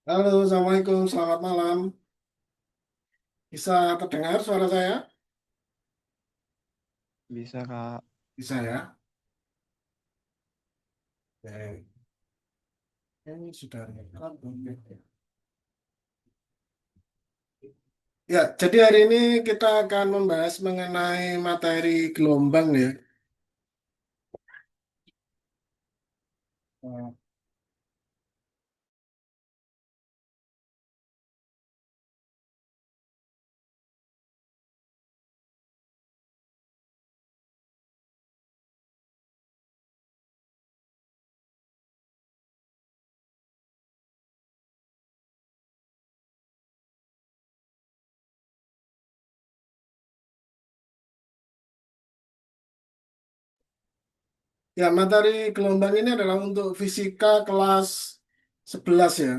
Halo, Assalamualaikum, selamat malam. Bisa terdengar suara saya? Bisa, Kak. Bisa ya? Oke. Ini sudah rekam, oke. Ya, jadi hari ini kita akan membahas mengenai materi gelombang ya. Ya, materi gelombang ini adalah untuk fisika kelas 11 ya.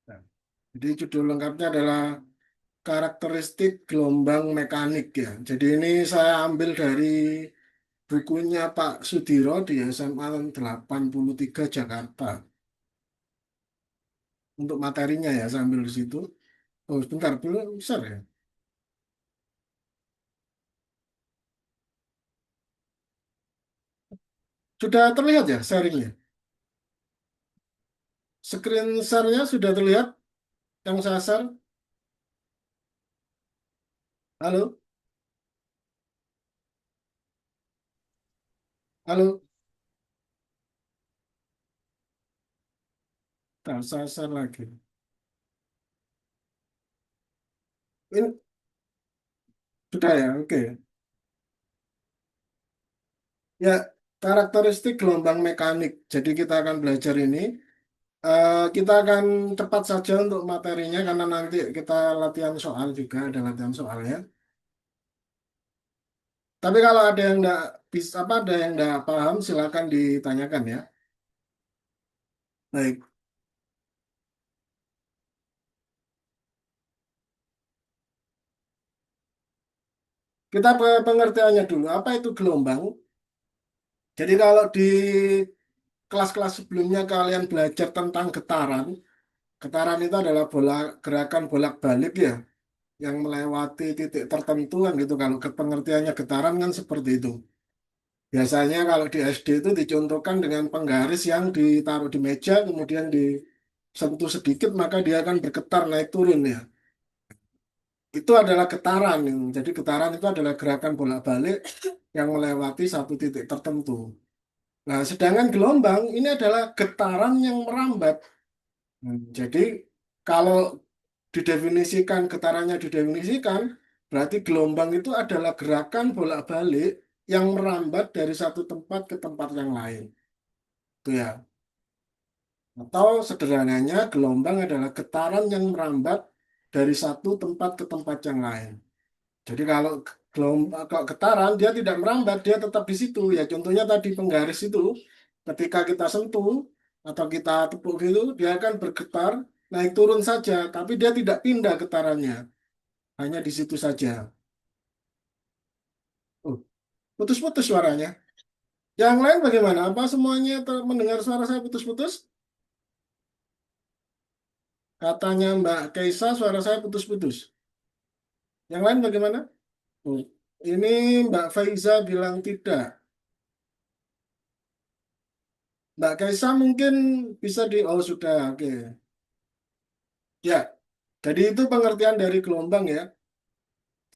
Nah, jadi judul lengkapnya adalah karakteristik gelombang mekanik ya. Jadi ini saya ambil dari bukunya Pak Sudiro di SMA 83 Jakarta. Untuk materinya ya, saya ambil di situ. Oh, sebentar, belum besar ya. Sudah terlihat ya sharingnya? Screen share-nya sudah terlihat yang saya share? Halo? Halo? Nah, saya share lagi. Ini sudah ya, oke. Ya, karakteristik gelombang mekanik. Jadi kita akan belajar ini. Kita akan cepat saja untuk materinya karena nanti kita latihan soal juga, ada latihan soalnya. Tapi kalau ada yang enggak bisa apa ada yang enggak paham silakan ditanyakan ya. Baik, kita pengertiannya dulu. Apa itu gelombang? Jadi kalau di kelas-kelas sebelumnya kalian belajar tentang getaran, getaran itu adalah gerakan bolak-balik ya, yang melewati titik tertentu kan gitu. Kalau ke pengertiannya getaran kan seperti itu. Biasanya kalau di SD itu dicontohkan dengan penggaris yang ditaruh di meja, kemudian disentuh sedikit, maka dia akan bergetar naik turun ya. Itu adalah getaran. Jadi getaran itu adalah gerakan bolak-balik yang melewati satu titik tertentu. Nah, sedangkan gelombang ini adalah getaran yang merambat. Jadi kalau didefinisikan, getarannya didefinisikan, berarti gelombang itu adalah gerakan bolak-balik yang merambat dari satu tempat ke tempat yang lain. Itu ya. Atau sederhananya, gelombang adalah getaran yang merambat dari satu tempat ke tempat yang lain. Jadi kalau getaran, dia tidak merambat, dia tetap di situ. Ya contohnya tadi penggaris itu, ketika kita sentuh atau kita tepuk gitu, dia akan bergetar naik turun saja, tapi dia tidak pindah getarannya, hanya di situ saja. Oh, putus-putus suaranya. Yang lain bagaimana? Apa semuanya mendengar suara saya putus-putus? Katanya Mbak Kaisa, suara saya putus-putus. Yang lain bagaimana? Oh, ini Mbak Faiza bilang tidak. Mbak Kaisa mungkin bisa oh sudah, oke. Ya, jadi itu pengertian dari gelombang ya,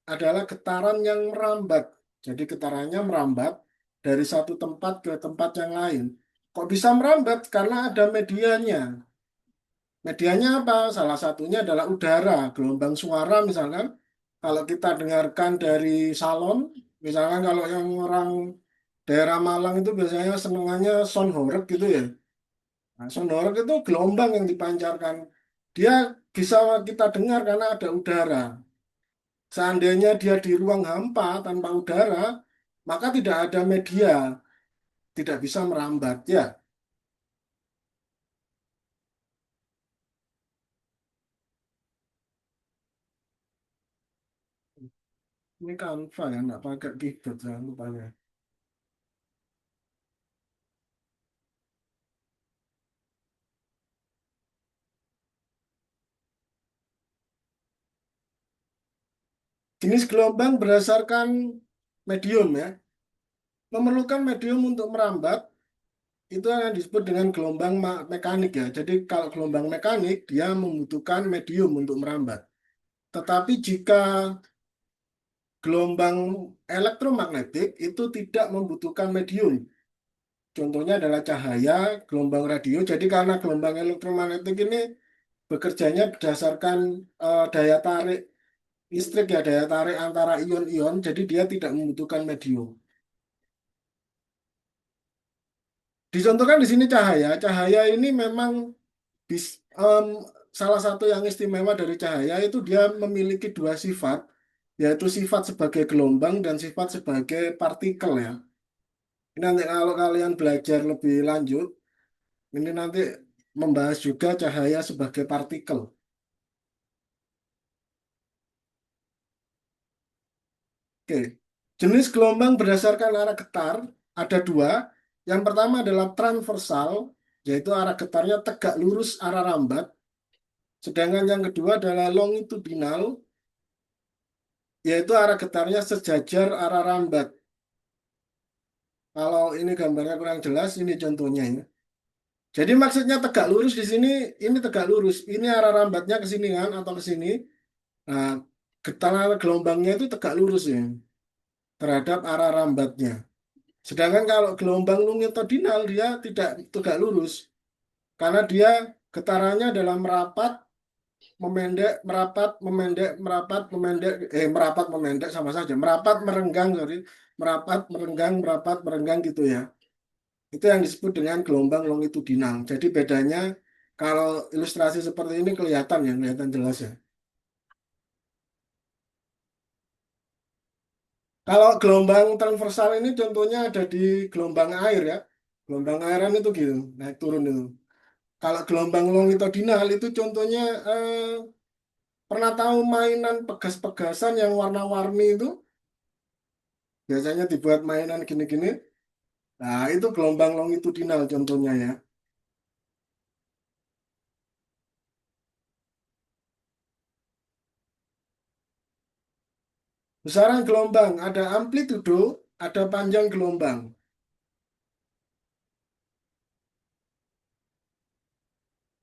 adalah getaran yang merambat. Jadi getarannya merambat dari satu tempat ke tempat yang lain. Kok bisa merambat? Karena ada medianya. Medianya apa? Salah satunya adalah udara, gelombang suara misalkan. Kalau kita dengarkan dari salon, misalkan kalau yang orang daerah Malang itu biasanya senengannya sound horeg gitu ya. Nah, sound horeg itu gelombang yang dipancarkan. Dia bisa kita dengar karena ada udara. Seandainya dia di ruang hampa tanpa udara, maka tidak ada media, tidak bisa merambat. Ya, ini Canva ya, nggak pakai keyboard jangan lupanya. Jenis gelombang berdasarkan medium ya. Memerlukan medium untuk merambat, itu akan disebut dengan gelombang mekanik ya. Jadi kalau gelombang mekanik, dia membutuhkan medium untuk merambat. Tetapi jika gelombang elektromagnetik itu tidak membutuhkan medium. Contohnya adalah cahaya, gelombang radio. Jadi karena gelombang elektromagnetik ini bekerjanya berdasarkan daya tarik listrik ya, daya tarik antara ion-ion. Jadi dia tidak membutuhkan medium. Dicontohkan di sini cahaya. Cahaya ini memang salah satu yang istimewa dari cahaya itu dia memiliki dua sifat, yaitu sifat sebagai gelombang dan sifat sebagai partikel ya. Ini nanti kalau kalian belajar lebih lanjut, ini nanti membahas juga cahaya sebagai partikel. Oke. Jenis gelombang berdasarkan arah getar ada dua. Yang pertama adalah transversal, yaitu arah getarnya tegak lurus arah rambat. Sedangkan yang kedua adalah longitudinal, yaitu arah getarnya sejajar arah rambat. Kalau ini gambarnya kurang jelas, ini contohnya ya. Jadi maksudnya tegak lurus di sini, ini tegak lurus. Ini arah rambatnya ke sini kan, atau ke sini. Nah, getaran gelombangnya itu tegak lurus ya, terhadap arah rambatnya. Sedangkan kalau gelombang longitudinal dia tidak tegak lurus, karena dia getarannya dalam merapat, memendek, merapat, memendek, merapat, memendek, merapat, memendek sama saja. Merapat, merenggang, sorry. Merapat, merenggang gitu ya. Itu yang disebut dengan gelombang longitudinal. Jadi bedanya kalau ilustrasi seperti ini kelihatan ya, kelihatan jelas ya. Kalau gelombang transversal ini contohnya ada di gelombang air ya. Gelombang airan itu gitu, naik turun itu. Kalau gelombang longitudinal itu contohnya pernah tahu mainan pegas-pegasan yang warna-warni itu? Biasanya dibuat mainan gini-gini. Nah, itu gelombang longitudinal contohnya ya. Besaran gelombang, ada amplitudo, ada panjang gelombang.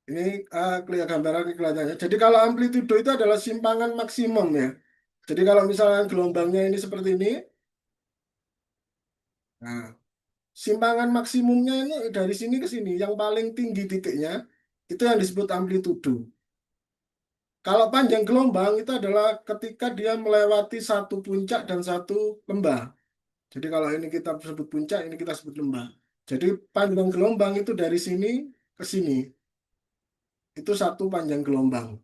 Ini kelihatan gambaran ini kelihatannya. Jadi kalau amplitudo itu adalah simpangan maksimum ya. Jadi kalau misalnya gelombangnya ini seperti ini, nah simpangan maksimumnya ini dari sini ke sini, yang paling tinggi titiknya itu yang disebut amplitudo. Kalau panjang gelombang itu adalah ketika dia melewati satu puncak dan satu lembah. Jadi kalau ini kita sebut puncak, ini kita sebut lembah. Jadi panjang gelombang itu dari sini ke sini. Itu satu panjang gelombang.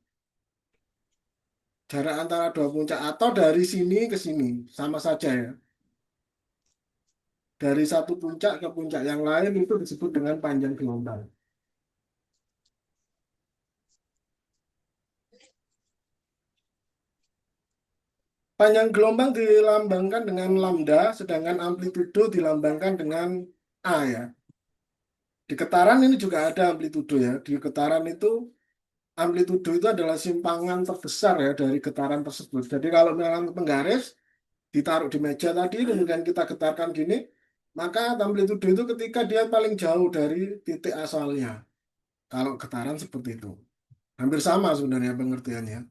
Jarak antara dua puncak atau dari sini ke sini. Sama saja ya. Dari satu puncak ke puncak yang lain itu disebut dengan panjang gelombang. Panjang gelombang dilambangkan dengan lambda, sedangkan amplitudo dilambangkan dengan A ya. Di getaran ini juga ada amplitudo ya. Di getaran itu amplitudo itu adalah simpangan terbesar ya dari getaran tersebut. Jadi kalau misalkan penggaris ditaruh di meja tadi, kemudian kita getarkan gini, maka amplitudo itu ketika dia paling jauh dari titik asalnya. Kalau getaran seperti itu. Hampir sama sebenarnya pengertiannya.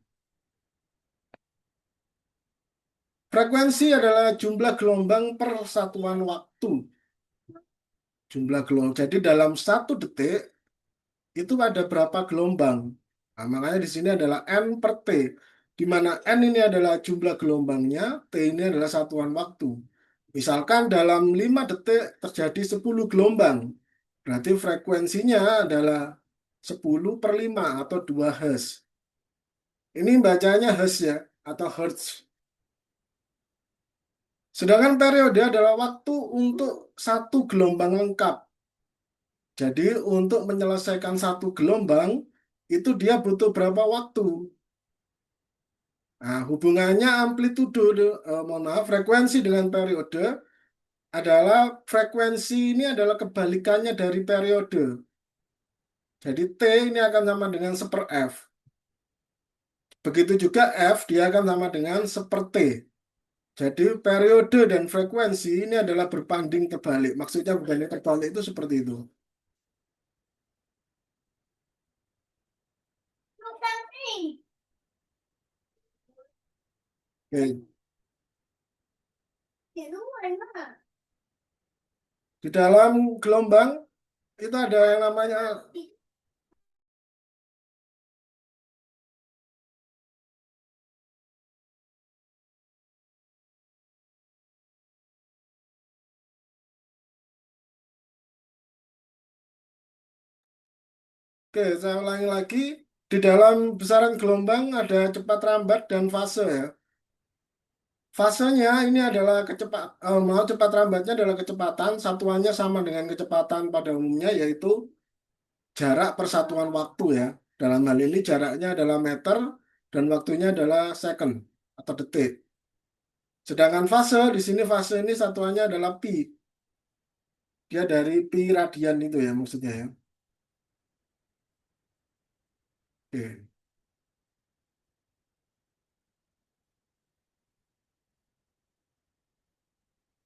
Frekuensi adalah jumlah gelombang per satuan waktu. Jumlah gelombang. Jadi dalam satu detik itu ada berapa gelombang. Nah, makanya di sini adalah N per T. Di mana N ini adalah jumlah gelombangnya, T ini adalah satuan waktu. Misalkan dalam 5 detik terjadi 10 gelombang. Berarti frekuensinya adalah 10 per 5 atau 2 Hz. Ini bacanya Hz ya, atau Hertz. Sedangkan periode adalah waktu untuk satu gelombang lengkap. Jadi untuk menyelesaikan satu gelombang, itu dia butuh berapa waktu? Nah, hubungannya amplitudo, mohon maaf, frekuensi dengan periode adalah frekuensi ini adalah kebalikannya dari periode. Jadi T ini akan sama dengan 1 F. Begitu juga F, dia akan sama dengan 1 T. Jadi periode dan frekuensi ini adalah berbanding terbalik. Maksudnya berbanding terbalik itu seperti itu. Oke. Di dalam gelombang itu ada yang namanya, oke, saya ulangi lagi. Di dalam besaran gelombang ada cepat rambat dan fase ya. Fasenya ini adalah cepat rambatnya adalah kecepatan, satuannya sama dengan kecepatan pada umumnya yaitu jarak persatuan waktu ya. Dalam hal ini jaraknya adalah meter dan waktunya adalah second atau detik. Sedangkan fase di sini fase ini satuannya adalah pi. Dia dari pi radian itu ya maksudnya ya. Oke.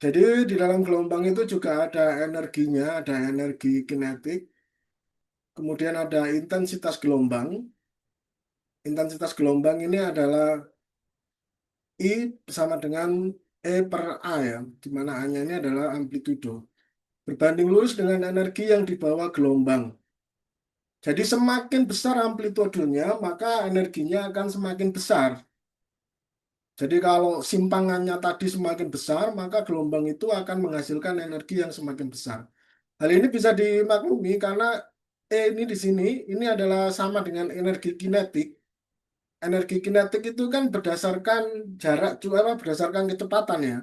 Jadi di dalam gelombang itu juga ada energinya, ada energi kinetik, kemudian ada intensitas gelombang. Intensitas gelombang ini adalah I sama dengan E per A ya, di mana A-nya ini adalah amplitudo. Berbanding lurus dengan energi yang dibawa gelombang. Jadi semakin besar amplitudenya, maka energinya akan semakin besar. Jadi kalau simpangannya tadi semakin besar, maka gelombang itu akan menghasilkan energi yang semakin besar. Hal ini bisa dimaklumi karena E ini di sini, ini adalah sama dengan energi kinetik. Energi kinetik itu kan berdasarkan jarak, berdasarkan kecepatan ya.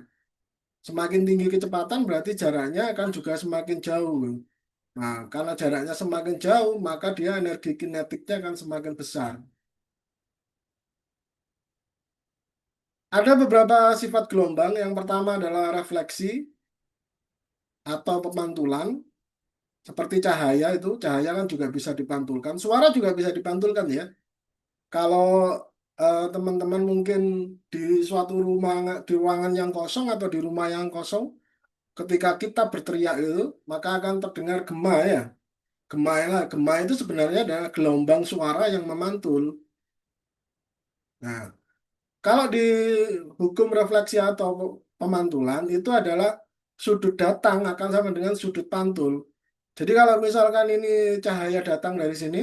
Semakin tinggi kecepatan berarti jaraknya akan juga semakin jauh. Nah, karena jaraknya semakin jauh, maka dia energi kinetiknya akan semakin besar. Ada beberapa sifat gelombang. Yang pertama adalah refleksi atau pemantulan. Seperti cahaya itu, cahaya kan juga bisa dipantulkan. Suara juga bisa dipantulkan ya. Kalau teman-teman mungkin di suatu rumah, di ruangan yang kosong atau di rumah yang kosong, ketika kita berteriak itu, maka akan terdengar gema ya. Gema itu sebenarnya adalah gelombang suara yang memantul. Nah, kalau di hukum refleksi atau pemantulan itu adalah sudut datang akan sama dengan sudut pantul. Jadi kalau misalkan ini cahaya datang dari sini,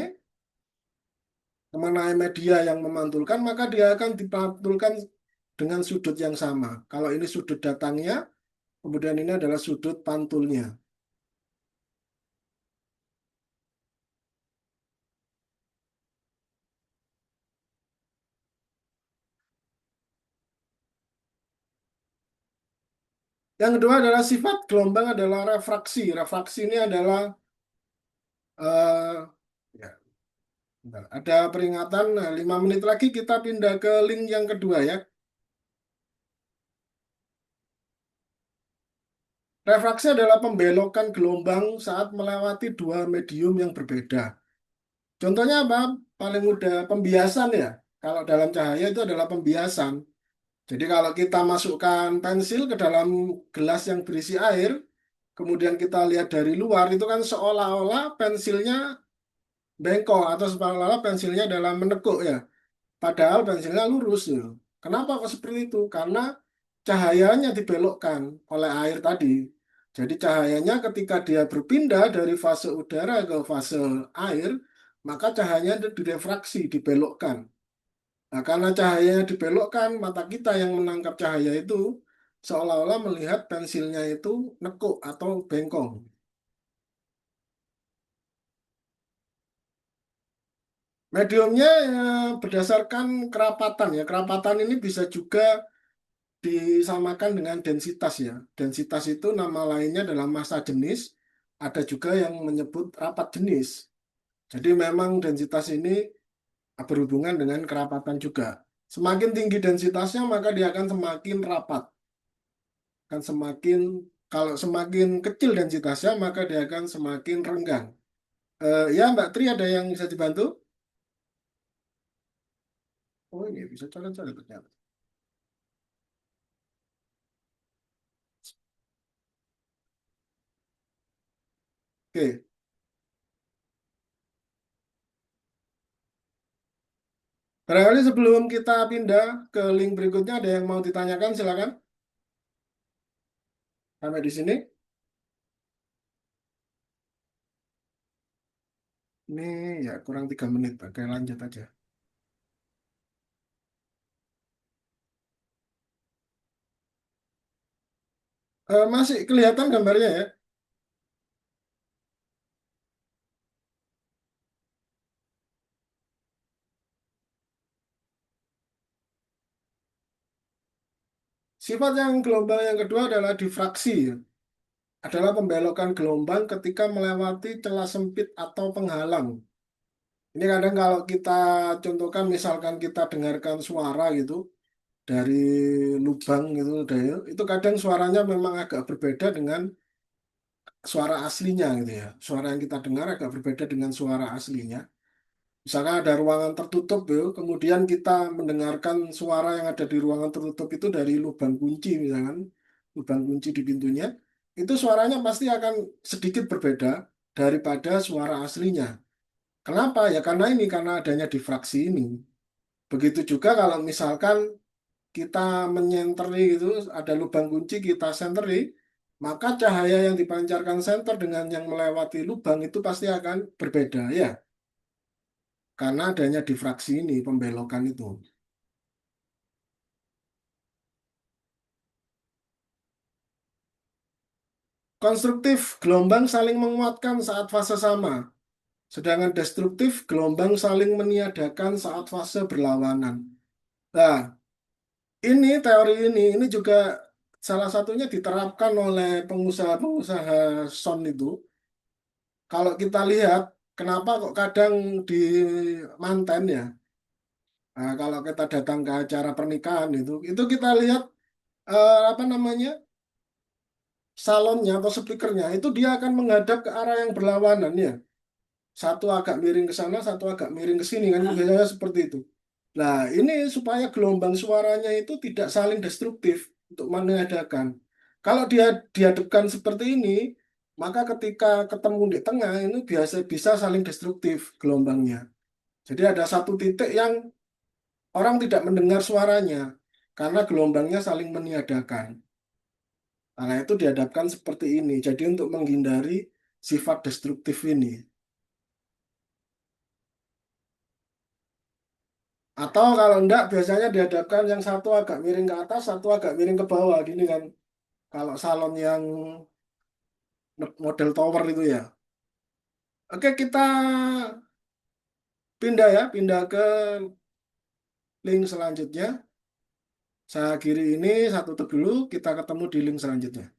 mengenai media yang memantulkan, maka dia akan dipantulkan dengan sudut yang sama. Kalau ini sudut datangnya, kemudian ini adalah sudut pantulnya. Yang kedua adalah sifat gelombang adalah refraksi. Refraksi ini adalah ya, bentar. Ada peringatan. Nah, 5 menit lagi kita pindah ke link yang kedua ya. Refraksi adalah pembelokan gelombang saat melewati dua medium yang berbeda. Contohnya apa? Paling mudah pembiasan ya. Kalau dalam cahaya itu adalah pembiasan. Jadi kalau kita masukkan pensil ke dalam gelas yang berisi air, kemudian kita lihat dari luar, itu kan seolah-olah pensilnya bengkok atau seolah-olah pensilnya dalam menekuk ya. Padahal pensilnya lurus ya. Kenapa kok seperti itu? Karena cahayanya dibelokkan oleh air tadi. Jadi cahayanya ketika dia berpindah dari fase udara ke fase air, maka cahayanya direfraksi, dibelokkan. Nah, karena cahayanya dibelokkan, mata kita yang menangkap cahaya itu seolah-olah melihat pensilnya itu nekuk atau bengkong. Mediumnya berdasarkan kerapatan ya. Kerapatan ini bisa juga disamakan dengan densitas ya. Densitas itu nama lainnya adalah massa jenis. Ada juga yang menyebut rapat jenis. Jadi memang densitas ini berhubungan dengan kerapatan juga. Semakin tinggi densitasnya maka dia akan semakin rapat. Akan semakin kalau semakin kecil densitasnya maka dia akan semakin renggang. Ya Mbak Tri ada yang bisa dibantu? Oh ini bisa coret-coret ternyata. Oke, barangkali sebelum kita pindah ke link berikutnya ada yang mau ditanyakan silakan. Sampai di sini. Ini ya kurang 3 menit, Oke, lanjut aja. Masih kelihatan gambarnya ya. Sifat yang gelombang yang kedua adalah difraksi, ya. Adalah pembelokan gelombang ketika melewati celah sempit atau penghalang. Ini kadang kalau kita contohkan misalkan kita dengarkan suara gitu, dari lubang gitu, itu kadang suaranya memang agak berbeda dengan suara aslinya gitu ya. Suara yang kita dengar agak berbeda dengan suara aslinya. Misalkan ada ruangan tertutup, yo, kemudian kita mendengarkan suara yang ada di ruangan tertutup itu dari lubang kunci, misalkan lubang kunci di pintunya, itu suaranya pasti akan sedikit berbeda daripada suara aslinya. Kenapa? Ya karena ini, karena adanya difraksi ini. Begitu juga kalau misalkan kita menyenteri gitu, ada lubang kunci kita senteri, maka cahaya yang dipancarkan senter dengan yang melewati lubang itu pasti akan berbeda ya, karena adanya difraksi ini, pembelokan itu. Konstruktif, gelombang saling menguatkan saat fase sama. Sedangkan destruktif, gelombang saling meniadakan saat fase berlawanan. Nah, ini teori ini juga salah satunya diterapkan oleh pengusaha-pengusaha sound itu. Kalau kita lihat, kenapa kok kadang di manten ya, nah, kalau kita datang ke acara pernikahan itu kita lihat apa namanya, salonnya atau speakernya itu dia akan menghadap ke arah yang berlawanan ya. Satu agak miring ke sana, satu agak miring ke sini kan biasanya seperti itu. Nah, ini supaya gelombang suaranya itu tidak saling destruktif untuk meniadakan. Kalau dia dihadapkan seperti ini, maka ketika ketemu di tengah ini biasa bisa saling destruktif gelombangnya. Jadi ada satu titik yang orang tidak mendengar suaranya karena gelombangnya saling meniadakan. Nah, itu dihadapkan seperti ini. Jadi untuk menghindari sifat destruktif ini. Atau kalau enggak, biasanya dihadapkan yang satu agak miring ke atas, satu agak miring ke bawah. Gini kan, kalau salon yang model tower itu ya. Oke, kita pindah ya, pindah ke link selanjutnya. Saya akhiri ini, satu tutup dulu, kita ketemu di link selanjutnya.